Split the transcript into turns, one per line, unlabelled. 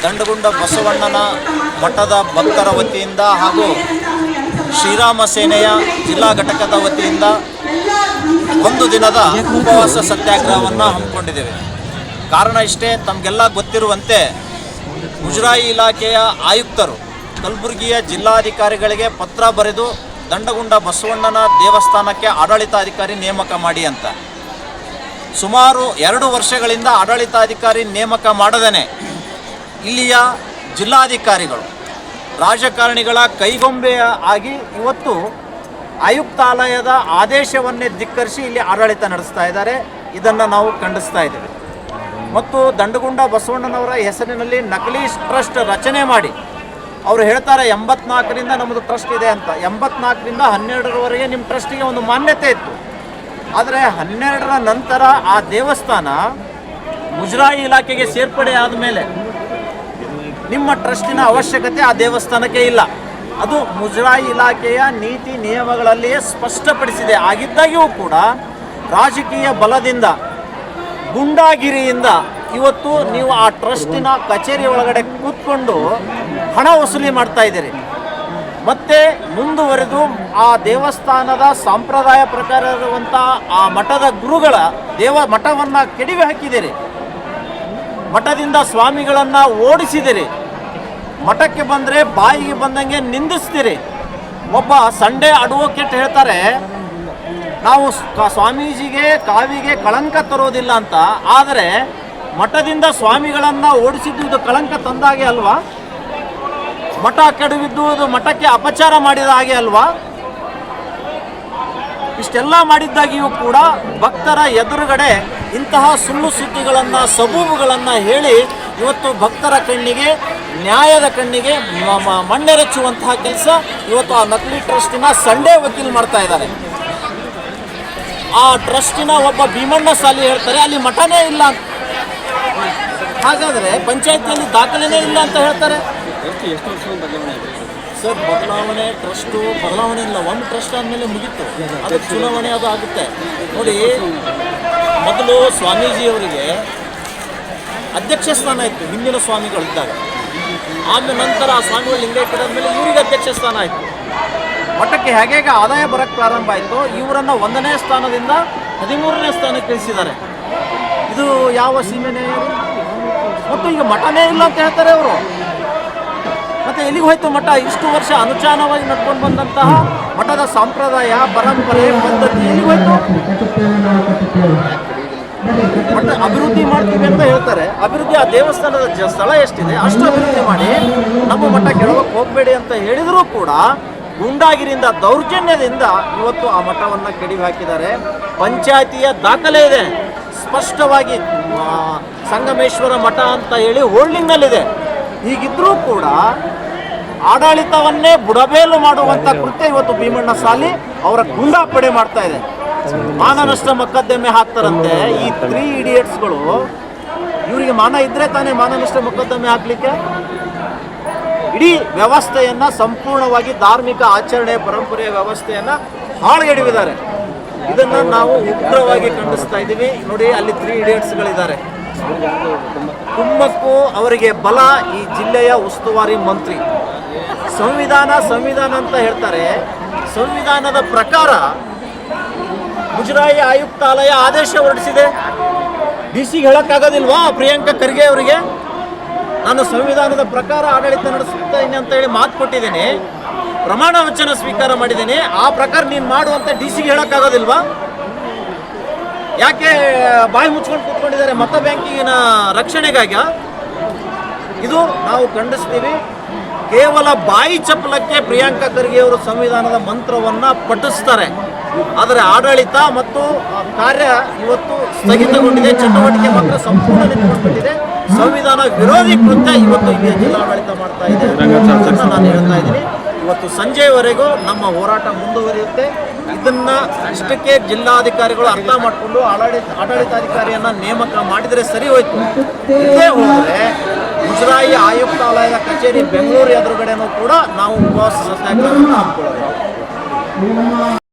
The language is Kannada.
ದಂಡಗುಂಡ ಬಸವಣ್ಣನ ಮಠದ ಭಕ್ತರ ವತಿಯಿಂದ ಹಾಗೂ ಶ್ರೀರಾಮ ಸೇನೆಯ ಜಿಲ್ಲಾ ಘಟಕದ ವತಿಯಿಂದ ಒಂದು ದಿನದ ಉಪವಾಸ ಸತ್ಯಾಗ್ರಹವನ್ನು ಹಮ್ಮಿಕೊಂಡಿದ್ದೇವೆ. ಕಾರಣ ಇಷ್ಟೇ, ತಮಗೆಲ್ಲ ಗೊತ್ತಿರುವಂತೆ ಮುಜರಾಯಿ ಇಲಾಖೆಯ ಆಯುಕ್ತರು ಕಲಬುರಗಿಯ ಜಿಲ್ಲಾಧಿಕಾರಿಗಳಿಗೆ ಪತ್ರ ಬರೆದು ದಂಡಗುಂಡ ಬಸವಣ್ಣನ ದೇವಸ್ಥಾನಕ್ಕೆ ಆಡಳಿತಾಧಿಕಾರಿ ನೇಮಕ ಮಾಡಿ ಅಂತ ಸುಮಾರು 2 ವರ್ಷಗಳಿಂದ ಆಡಳಿತಾಧಿಕಾರಿ ನೇಮಕ ಮಾಡದೇನೆ ಇಲ್ಲಿಯ ಜಿಲ್ಲಾಧಿಕಾರಿಗಳು ರಾಜಕಾರಣಿಗಳ ಕೈಗೊಂಬೆಯ ಆಗಿ ಇವತ್ತು ಆಯುಕ್ತಾಲಯದ ಆದೇಶವನ್ನೇ ಧಿಕ್ಕರಿಸಿ ಇಲ್ಲಿ ಆಡಳಿತ ನಡೆಸ್ತಾ ಇದ್ದಾರೆ. ಇದನ್ನು ನಾವು ಖಂಡಿಸ್ತಾ ಇದ್ದೇವೆ. ಮತ್ತು ದಂಡಗುಂಡ ಬಸವಣ್ಣನವರ ಹೆಸರಿನಲ್ಲಿ ನಕಲಿ ಟ್ರಸ್ಟ್ ರಚನೆ ಮಾಡಿ ಅವರು ಹೇಳ್ತಾರೆ 84ರಿಂದ ನಮ್ಮದು ಟ್ರಸ್ಟ್ ಇದೆ ಅಂತ. 84ರಿಂದ 12ರವರೆಗೆ ನಿಮ್ಮ ಟ್ರಸ್ಟಿಗೆ ಒಂದು ಮಾನ್ಯತೆ ಇತ್ತು. ಆದರೆ 12ರ ನಂತರ ಆ ದೇವಸ್ಥಾನ ಮುಜರಾಯಿ ಇಲಾಖೆಗೆ ಸೇರ್ಪಡೆ ಆದಮೇಲೆ ನಿಮ್ಮ ಟ್ರಸ್ಟಿನ ಅವಶ್ಯಕತೆ ಆ ದೇವಸ್ಥಾನಕ್ಕೆ ಇಲ್ಲ. ಅದು ಮುಜರಾಯಿ ಇಲಾಖೆಯ ನೀತಿ ನಿಯಮಗಳಲ್ಲಿಯೇ ಸ್ಪಷ್ಟಪಡಿಸಿದೆ. ಆಗಿದ್ದಾಗ್ಯೂ ಕೂಡ ರಾಜಕೀಯ ಬಲದಿಂದ, ಗುಂಡಾಗಿರಿಯಿಂದ ಇವತ್ತು ನೀವು ಆ ಟ್ರಸ್ಟಿನ ಕಚೇರಿ ಒಳಗಡೆ ಕೂತ್ಕೊಂಡು ಹಣ ವಸೂಲಿ ಮಾಡ್ತಾ ಇದ್ದೀರಿ. ಮತ್ತು ಮುಂದುವರೆದು ಆ ದೇವಸ್ಥಾನದ ಸಂಪ್ರದಾಯ ಪ್ರಕಾರ ಇರುವಂಥ ಆ ಮಠದ ಗುರುಗಳ ಮಠವನ್ನು ಕೆಡವಿ ಹಾಕಿದ್ದೀರಿ. ಮಠದಿಂದ ಸ್ವಾಮಿಗಳನ್ನು ಓಡಿಸಿದಿರಿ. ಮಠಕ್ಕೆ ಬಂದರೆ ಬಾಯಿಗೆ ಬಂದಂಗೆ ನಿಂದಿಸ್ತೀರಿ. ಒಬ್ಬ ಸಂಡೇ ಅಡ್ವೊಕೇಟ್ ಹೇಳ್ತಾರೆ, ನಾವು ಸ್ವಾಮೀಜಿಗೆ ಕಾವಿಗೆ ಕಳಂಕ ತರೋದಿಲ್ಲ ಅಂತ. ಆದರೆ ಮಠದಿಂದ ಸ್ವಾಮಿಗಳನ್ನು ಓಡಿಸಿದ್ದು ಇದು ಕಳಂಕ ತಂದಾಗೆ ಅಲ್ವಾ? ಮಠ ಕೆಡವಿದ್ದು ಇದು ಮಠಕ್ಕೆ ಅಪಚಾರ ಮಾಡಿದ ಹಾಗೆ ಅಲ್ವಾ? ಇಷ್ಟೆಲ್ಲ ಮಾಡಿದ್ದಾಗಿಯೂ ಕೂಡ ಭಕ್ತರ ಎದುರುಗಡೆ ಇಂತಹ ಸುಳ್ಳು ಸುದ್ದಿಗಳನ್ನು, ಸಬೂಬುಗಳನ್ನು ಹೇಳಿ ಇವತ್ತು ಭಕ್ತರ ಕಣ್ಣಿಗೆ, ನ್ಯಾಯದ ಕಣ್ಣಿಗೆ ಮಣ್ಣೆರಚುವಂತಹ ಕೆಲಸ ಇವತ್ತು ಆ ನಕಲಿ ಟ್ರಸ್ಟಿನ ಸಂಡೇ ವಕೀಲ್ ಮಾಡ್ತಾ ಇದ್ದಾರೆ. ಆ ಟ್ರಸ್ಟಿನ ಒಬ್ಬ ಭೀಮಣ್ಣ ಸಾಲಿ ಹೇಳ್ತಾರೆ ಅಲ್ಲಿ ಮಠನೇ ಇಲ್ಲ ಅಂತ. ಹಾಗಾದರೆ ಪಂಚಾಯತಿಯಲ್ಲಿ ದಾಖಲೆನೇ ಇಲ್ಲ ಅಂತ ಹೇಳ್ತಾರೆ. ಸರ್, ಬದಲಾವಣೆ ಟ್ರಸ್ಟು ಬದಲಾವಣೆ ಇಲ್ಲ. ಒಂದು ಟ್ರಸ್ಟ್ ಆದಮೇಲೆ ಮುಗೀತು, ಅದು ಚುನಾವಣೆ ಅದು ಆಗುತ್ತೆ. ನೋಡಿ, ಮೊದಲು ಸ್ವಾಮೀಜಿಯವರಿಗೆ ಅಧ್ಯಕ್ಷ ಸ್ಥಾನ ಇತ್ತು ಹಿಂದಿನ ಸ್ವಾಮಿಗಳಿದ್ದಾಗ. ಆಮೇಲೆ ನಂತರ ಆ ಸ್ವಾಮಿಗಳು ಲಿಂಗೈಕ್ಯರಾದ್ಮೇಲೆ ಇವರಿಗೆ ಅಧ್ಯಕ್ಷ ಸ್ಥಾನ ಆಯಿತು. ಮಠಕ್ಕೆ ಹೇಗೆ ಆದಾಯ ಬರೋಕ್ಕೆ ಪ್ರಾರಂಭ ಆಯಿತು, ಇವರನ್ನು 1ನೇ ಸ್ಥಾನದಿಂದ 13ನೇ ಸ್ಥಾನಕ್ಕೆ ಇಳಿಸಿದ್ದಾರೆ. ಇದು ಯಾವ ಸೀಮೆನೇ? ಮತ್ತು ಈಗ ಮಠನೇ ಇಲ್ಲ ಅಂತ ಹೇಳ್ತಾರೆ ಅವರು. ಮತ್ತು ಎಲ್ಲಿಗೆ ಹೋಯ್ತು ಮಠ? ಇಷ್ಟು ವರ್ಷ ಅನುಚಾನವಾಗಿ ನಡ್ಕೊಂಡು ಬಂದಂತಹ ಮಠದ ಸಂಪ್ರದಾಯ, ಪರಂಪರೆ, ಪದ್ಧತಿ ಎಲ್ಲಿಗೆ ಹೋಯ್ತು? ಮಠ ಅಭಿವೃದ್ಧಿ ಮಾಡ್ತೀವಿ ಅಂತ ಹೇಳ್ತಾರೆ. ಅಭಿವೃದ್ಧಿ ಆ ದೇವಸ್ಥಾನದ ಸ್ಥಳ ಎಷ್ಟಿದೆ ಅಷ್ಟು ಅಭಿವೃದ್ಧಿ ಮಾಡಿ ನಮ್ಮ ಮಠ ಕೆಡವಕ್ಕೆ ಹೋಗಬೇಡಿ ಅಂತ ಹೇಳಿದರೂ ಕೂಡ ಗುಂಡಾಗಿರಿಯಿಂದ, ದೌರ್ಜನ್ಯದಿಂದ ಇವತ್ತು ಆ ಮಠವನ್ನು ಕೆಡವಿ ಹಾಕಿದ್ದಾರೆ. ಪಂಚಾಯತಿಯ ದಾಖಲೆ ಇದೆ, ಸ್ಪಷ್ಟವಾಗಿ ಸಂಗಮೇಶ್ವರ ಮಠ ಅಂತ ಹೇಳಿ ಹೋಲ್ಡಿಂಗ್ನಲ್ಲಿದೆ. ಹೀಗಿದ್ರೂ ಕೂಡ ಆಡಳಿತವನ್ನೇ ಬುಡಬೇಲು ಮಾಡುವಂಥ ಕೃತ್ಯ ಇವತ್ತು ಭೀಮಣ್ಣ ಸಾಲಿ ಅವರ ಗುಂಡಾಪಡೆ ಮಾಡ್ತಾ ಇದೆ. ಮಾನನಷ್ಟ ಮೊಕದ್ದಮೆ ಹಾಕ್ತಾರಂತೆ ಈ 3 ಇಡಿಯಟ್ಸ್ಗಳು. ಇವರಿಗೆ ಮಾನ ಇದ್ದರೆ ತಾನೇ ಮಾನನಷ್ಟ ಮೊಕದ್ದಮೆ ಹಾಕಲಿಕ್ಕೆ. ಇಡೀ ವ್ಯವಸ್ಥೆಯನ್ನು ಸಂಪೂರ್ಣವಾಗಿ ಧಾರ್ಮಿಕ ಆಚರಣೆ, ಪರಂಪರೆಯ ವ್ಯವಸ್ಥೆಯನ್ನು ಹಾಳುಗೆಡವಿದ್ದಾರೆ. ಇದನ್ನು ನಾವು ಉಗ್ರವಾಗಿ ಖಂಡಿಸ್ತಾ ಇದ್ದೀವಿ. ನೋಡಿ, ಅಲ್ಲಿ 3 ಇಡಿಯಟ್ಸ್ಗಳಿದ್ದಾರೆ. ಕುಮ್ಮಕ್ಕು ಅವರಿಗೆ ಬಲ ಈ ಜಿಲ್ಲೆಯ ಉಸ್ತುವಾರಿ ಮಂತ್ರಿ. ಸಂವಿಧಾನ ಅಂತ ಹೇಳ್ತಾರೆ. ಸಂವಿಧಾನದ ಪ್ರಕಾರ ಮುಜರಾಯಿ ಆಯುಕ್ತಾಲಯ ಆದೇಶ ಹೊರಡಿಸಿದೆ. ಡಿಸಿಗೆ ಹೇಳೋಕ್ಕಾಗೋದಿಲ್ವಾ ಪ್ರಿಯಾಂಕಾ ಖರ್ಗೆ ಅವರಿಗೆ? ನಾನು ಸಂವಿಧಾನದ ಪ್ರಕಾರ ಆಡಳಿತ ನಡೆಸುತ್ತೇನೆ ಅಂತ ಹೇಳಿ ಮಾತು ಕೊಟ್ಟಿದ್ದೀನಿ, ಪ್ರಮಾಣ ವಚನ ಸ್ವೀಕಾರ ಮಾಡಿದ್ದೀನಿ. ಆ ಪ್ರಕಾರ ನೀನು ಮಾಡುವಂತ ಡಿಸಿಗೆ ಹೇಳೋಕ್ಕಾಗೋದಿಲ್ವಾ? ಯಾಕೆ ಬಾಯಿ ಮುಚ್ಕೊಂಡು ಕೂತ್ಕೊಂಡಿದ್ದಾರೆ? ಮತ ಬ್ಯಾಂಕಿನ ರಕ್ಷಣೆಗಾಗಿ ಇದು ನಾವು ಖಂಡಿಸ್ತೀವಿ. ಕೇವಲ ಬಾಯಿ ಚಪ್ಪಲಕ್ಕೆ ಪ್ರಿಯಾಂಕಾ ಖರ್ಗೆ ಅವರು ಸಂವಿಧಾನದ ಮಂತ್ರವನ್ನು ಪಠಿಸ್ತಾರೆ. ಆದರೆ ಆಡಳಿತ ಮತ್ತು ಕಾರ್ಯ ಇವತ್ತು ಸ್ಥಗಿತಗೊಂಡಿದೆ. ಚಟುವಟಿಕೆ ಮಾತ್ರ ಸಂಪೂರ್ಣ ನಿಂತುಕೊಂಡಿದೆ. ಸಂವಿಧಾನ ವಿರೋಧಿ ಕೃತ್ಯ ಇವತ್ತು ಇಲ್ಲಿ ಜಿಲ್ಲಾಡಳಿತ ಮಾಡ್ತಾ ಇದೆ. ನಾನು ಹೇಳ್ತಾ ಇದ್ದೀನಿ, ಇವತ್ತು ಸಂಜೆಯವರೆಗೂ ನಮ್ಮ ಹೋರಾಟ ಮುಂದುವರಿಯುತ್ತೆ. ಇದನ್ನ ಇಷ್ಟಕ್ಕೆ ಜಿಲ್ಲಾಧಿಕಾರಿಗಳು ಅರ್ಥ ಮಾಡಿಕೊಂಡು ಆಡಳಿತಾಧಿಕಾರಿಯನ್ನು ನೇಮಕ ಮಾಡಿದರೆ ಸರಿ ಹೋಯ್ತು. ಇದೇ ಹೋದರೆ ಮುಜರಾಯಿ ಆಯುಕ್ತಾಲಯದ ಕಚೇರಿ ಬೆಂಗಳೂರು ಎದುರುಗಡೆನೂ ಕೂಡ ನಾವು ಉಪವಾಸ ಸತ್ಯಾಗ್ರಹವನ್ನು ಹಮ್ಮಿಕೊಳ್ಳಬೇಕು.